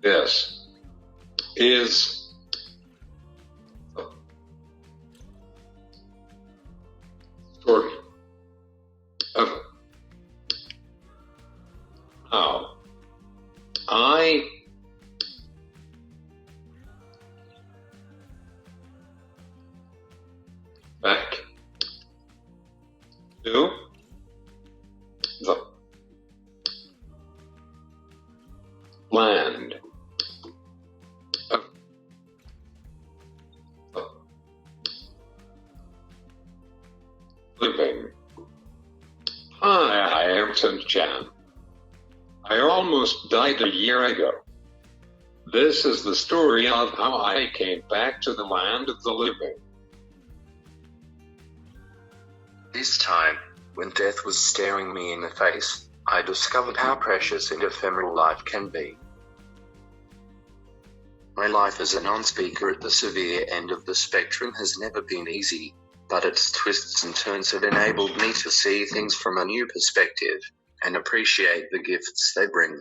This is the story of how I back to the land of the living. Hi, I am Jan. I almost died a year ago. This is the story of how I came back to the land of the living. This time, when death was staring me in the face, I discovered how precious and ephemeral life can be. My life as a non-speaker at the severe end of the spectrum has never been easy, but its twists and turns have enabled me to see things from a new perspective and appreciate the gifts they bring.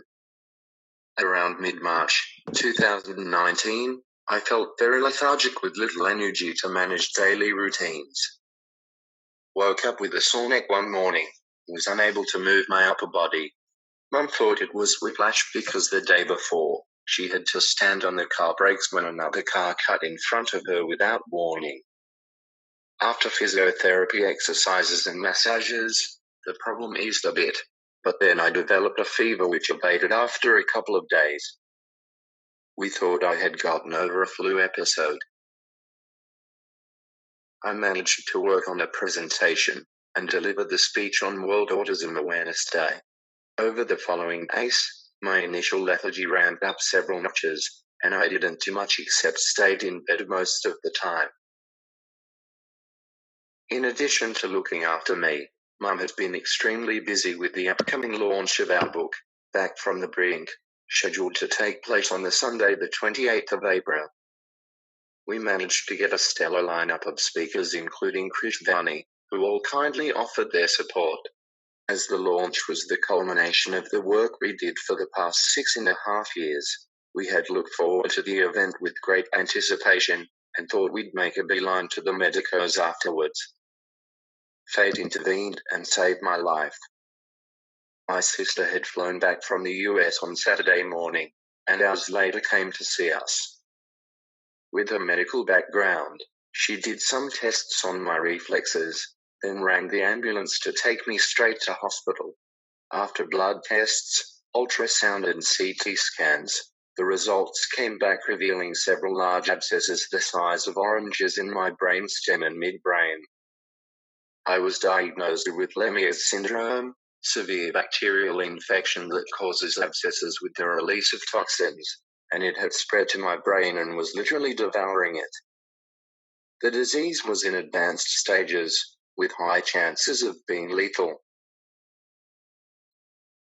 Around mid-March 2019, I felt very lethargic with little energy to manage daily routines. Woke up with a sore neck one morning, was unable to move my upper body. Mum thought it was whiplash because the day before, she had to stand on the car brakes when another car cut in front of her without warning. After physiotherapy exercises and massages, the problem eased a bit, but then I developed a fever which abated after a couple of days. We thought I had gotten over a flu episode. I managed to work on a presentation and deliver the speech on World Autism Awareness Day. Over the following days, my initial lethargy ramped up several notches, and I didn't do much except stayed in bed most of the time. In addition to looking after me, Mum had been extremely busy with the upcoming launch of our book, Back from the Brink, scheduled to take place on the Sunday the 28th of April. We managed to get a stellar lineup of speakers including Chris Downey, who all kindly offered their support. As the launch was the culmination of the work we did for the past 6.5 years, we had looked forward to the event with great anticipation, and thought we'd make a beeline to the medicos afterwards. Fate intervened and saved my life. My sister had flown back from the US on Saturday morning, and hours later came to see us. With a medical background, she did some tests on my reflexes, then rang the ambulance to take me straight to hospital. After blood tests, ultrasound and CT scans, the results came back revealing several large abscesses the size of oranges in my brainstem and midbrain. I was diagnosed with Lemierre's syndrome, severe bacterial infection that causes abscesses with the release of toxins, and it had spread to my brain and was literally devouring it. The disease was in advanced stages, with high chances of being lethal.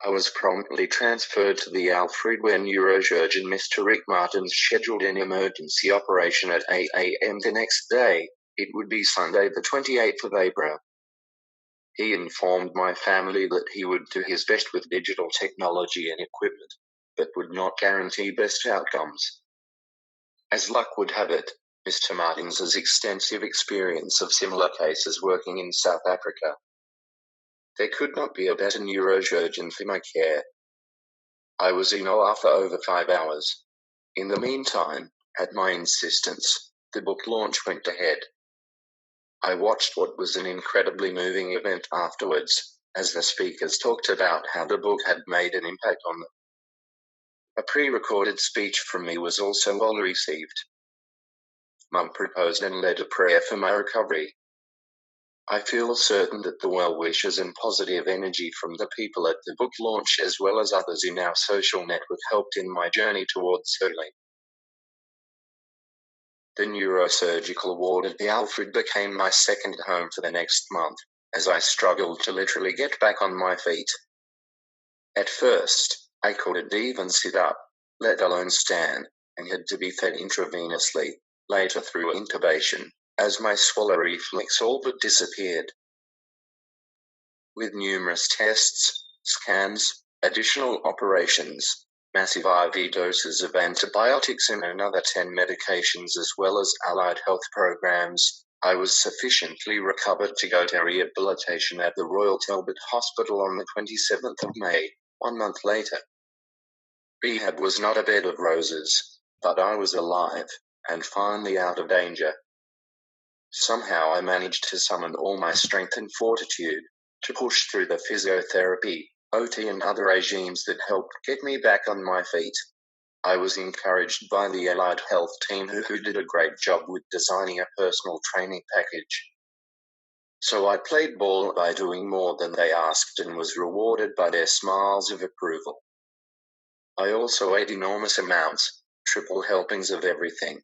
I was promptly transferred to the Alfred where neurosurgeon Mr. Rick Martins scheduled an emergency operation at 8 a.m. the next day. It would be Sunday the 28th of April. He informed my family that he would do his best with digital technology and equipment, but would not guarantee best outcomes. As luck would have it, Mr. Martins' extensive experience of similar cases working in South Africa. There could not be a better neurosurgeon for my care. I was in OR for over 5 hours. In the meantime, at my insistence, the book launch went ahead. I watched what was an incredibly moving event afterwards, as the speakers talked about how the book had made an impact on them. A pre-recorded speech from me was also well received. Mum proposed and led a prayer for my recovery. I feel certain that the well wishes and positive energy from the people at the book launch as well as others in our social network helped in my journey towards healing. The neurosurgical ward at the Alfred became my second home for the next month, as I struggled to literally get back on my feet. At first, I couldn't even sit up, let alone stand, and had to be fed intravenously, later through intubation, as my swallow reflex all but disappeared. With numerous tests, scans, additional operations, massive IV doses of antibiotics and another 10 medications as well as allied health programs, I was sufficiently recovered to go to rehabilitation at the Royal Talbot Hospital on the 27th of May, 1 month later. Rehab was not a bed of roses, but I was alive, and finally out of danger. Somehow I managed to summon all my strength and fortitude to push through the physiotherapy, OT and other regimes that helped get me back on my feet. I was encouraged by the allied health team who did a great job with designing a personal training package. So I played ball by doing more than they asked and was rewarded by their smiles of approval. I also ate enormous amounts, triple helpings of everything.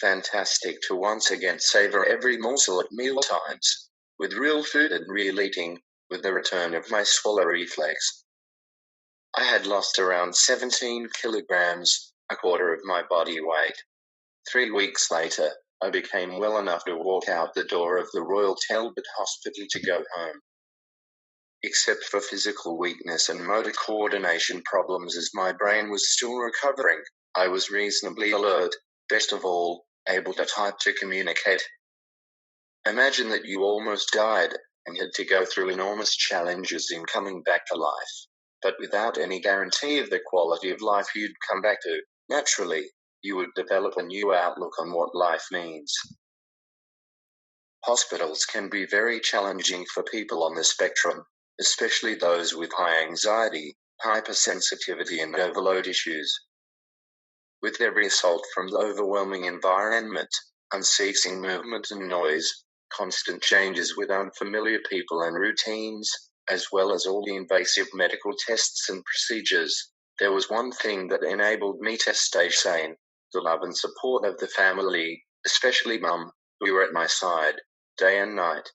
Fantastic to once again savor every morsel at meal times, with real food and real eating, with the return of my swallow reflex. I had lost around 17 kilograms, a quarter of my body weight. 3 weeks later, I became well enough to walk out the door of the Royal Talbot Hospital to go home. Except for physical weakness and motor coordination problems as my brain was still recovering, I was reasonably alert, best of all, able to type to communicate. Imagine that you almost died and had to go through enormous challenges in coming back to life, but without any guarantee of the quality of life you'd come back to. Naturally, you would develop a new outlook on what life means. Hospitals can be very challenging for people on the spectrum, especially those with high anxiety, hypersensitivity and overload issues. With every assault from the overwhelming environment, unceasing movement and noise, constant changes with unfamiliar people and routines, as well as all the invasive medical tests and procedures, there was one thing that enabled me to stay sane: the love and support of the family, especially Mum, who were at my side, day and night.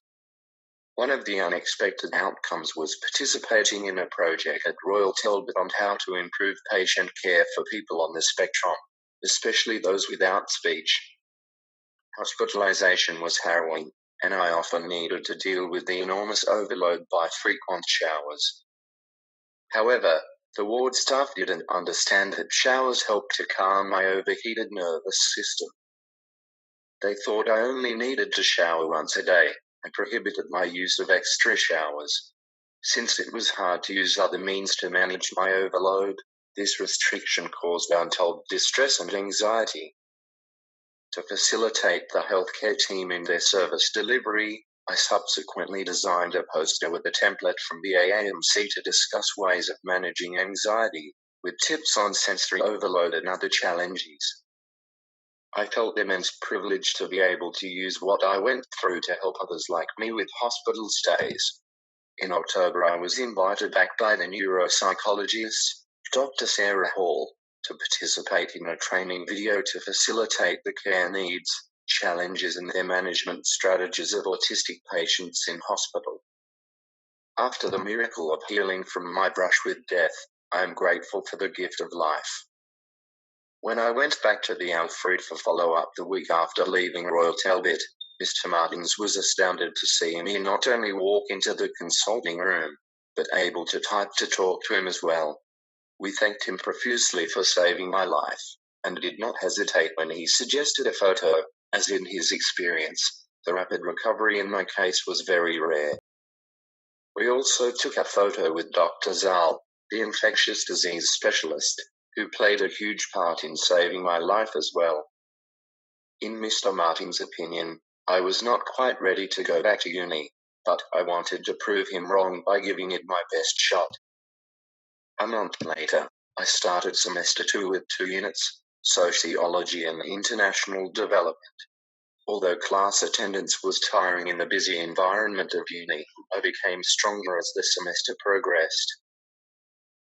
One of the unexpected outcomes was participating in a project at Royal Talbot on how to improve patient care for people on the spectrum, especially those without speech. Hospitalisation was harrowing, and I often needed to deal with the enormous overload by frequent showers. However, the ward staff didn't understand that showers helped to calm my overheated nervous system. They thought I only needed to shower once a day, and prohibited my use of extra showers. Since it was hard to use other means to manage my overload, this restriction caused untold distress and anxiety. To facilitate the healthcare team in their service delivery, I subsequently designed a poster with a template from the AAMC to discuss ways of managing anxiety, with tips on sensory overload and other challenges. I felt immense privilege to be able to use what I went through to help others like me with hospital stays. In October, I was invited back by the Neuropsychologist, Dr. Sarah Hall, to participate in a training video to facilitate the care needs, challenges and their management strategies of autistic patients in hospital. After the miracle of healing from my brush with death, I am grateful for the gift of life. When I went back to the Alfred for follow-up the week after leaving Royal Talbot, Mr. Martins was astounded to see me not only walk into the consulting room, but able to type to talk to him as well. We thanked him profusely for saving my life, and did not hesitate when he suggested a photo, as in his experience, the rapid recovery in my case was very rare. We also took a photo with Dr. Zal, the infectious disease specialist, who played a huge part in saving my life as well. In Mr. Martin's opinion, I was not quite ready to go back to uni, but I wanted to prove him wrong by giving it my best shot. A month later, I started semester 2 with 2 units, Sociology and International Development. Although class attendance was tiring in the busy environment of uni, I became stronger as the semester progressed.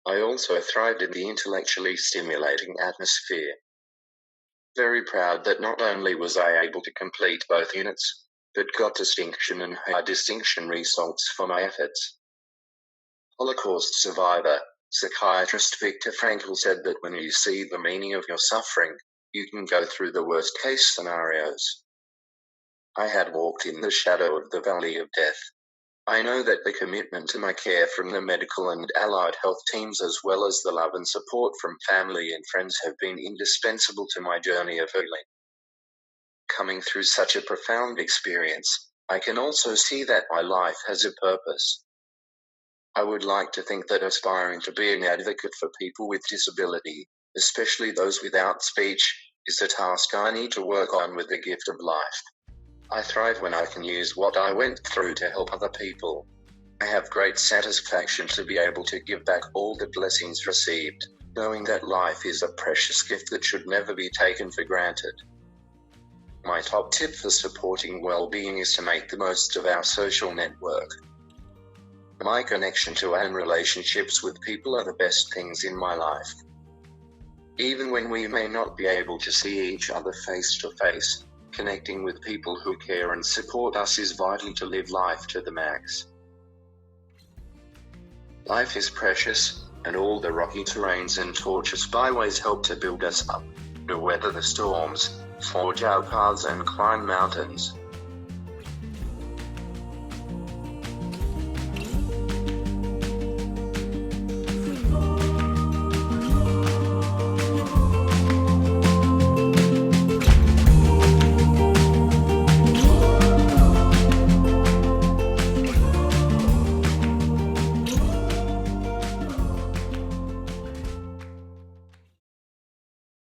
I also thrived in the intellectually stimulating atmosphere. Very proud that not only was I able to complete both units, but got distinction and high distinction results for my efforts. Holocaust survivor, psychiatrist Viktor Frankl said that when you see the meaning of your suffering, you can go through the worst case scenarios. I had walked in the shadow of the valley of death. I know that the commitment to my care from the medical and allied health teams, as well as the love and support from family and friends, have been indispensable to my journey of healing. Coming through such a profound experience, I can also see that my life has a purpose. I would like to think that aspiring to be an advocate for people with disability, especially those without speech, is a task I need to work on with the gift of life. I thrive when I can use what I went through to help other people. I have great satisfaction to be able to give back all the blessings received, knowing that life is a precious gift that should never be taken for granted. My top tip for supporting well-being is to make the most of our social network. My connection to and relationships with people are the best things in my life. Even when we may not be able to see each other face to face, connecting with people who care and support us is vital to live life to the max. Life is precious, and all the rocky terrains and tortuous byways help to build us up, to weather the storms, forge our paths and climb mountains.